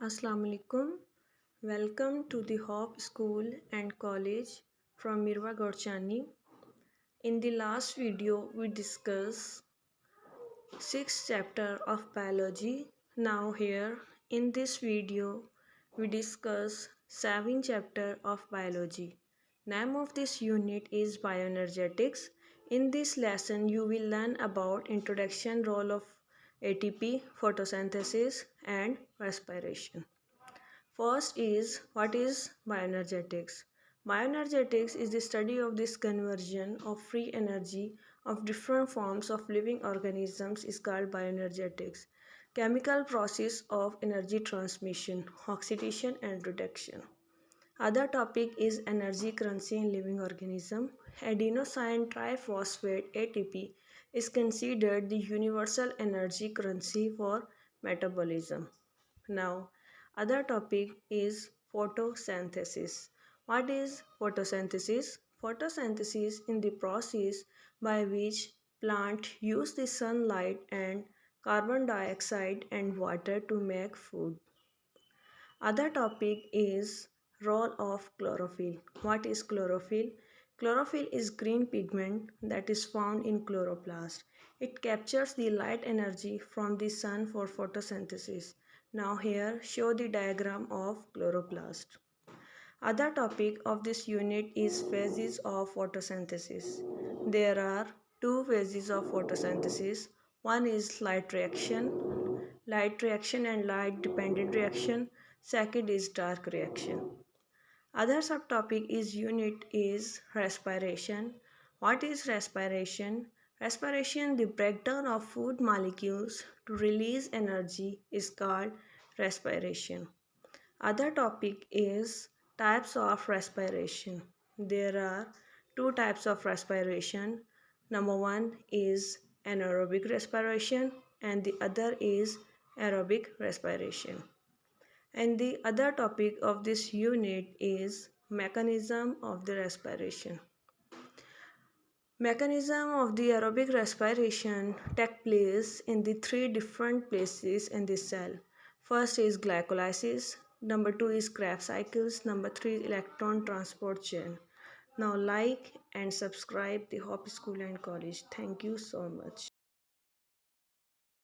Assalamu alaikum. Welcome to the Hope School and College from Mirwa Gorchani. In the last video, we discussed 6th chapter of biology. Now here in this video, we discuss 7th chapter of biology. Name of this unit is Bioenergetics. In this lesson, you will learn about introduction role of ATP, photosynthesis and respiration. First is what is bioenergetics? Bioenergetics is the study of this conversion of free energy of different forms of living organisms is called bioenergetics. Chemical process of energy transmission, oxidation and reduction. Other topic is energy currency in living organism. Adenosine triphosphate ATP is considered the universal energy currency for metabolism. Now, other topic is photosynthesis. What is photosynthesis? Photosynthesis is the process by which plants use the sunlight and carbon dioxide and water to make food. Other topic is role of chlorophyll. What is chlorophyll? Chlorophyll is green pigment that is found in chloroplast. It captures the light energy from the sun for photosynthesis. Now here show the diagram of chloroplast. Other topic of this unit is phases of photosynthesis. There are two phases of photosynthesis. One is light reaction and light dependent reaction. Second is dark reaction. Other subtopic is unit is respiration. What is respiration? Respiration, the breakdown of food molecules to release energy, is called respiration. Other topic is types of respiration. There are two types of respiration. Number one is anaerobic respiration and the other is aerobic respiration. And the other topic of this unit is mechanism of the respiration. Mechanism of the aerobic respiration take place in the three different places in the cell. First is glycolysis, number two is Krebs cycles, number three is electron transport chain. Now like and subscribe the Hope School and College. Thank you so much.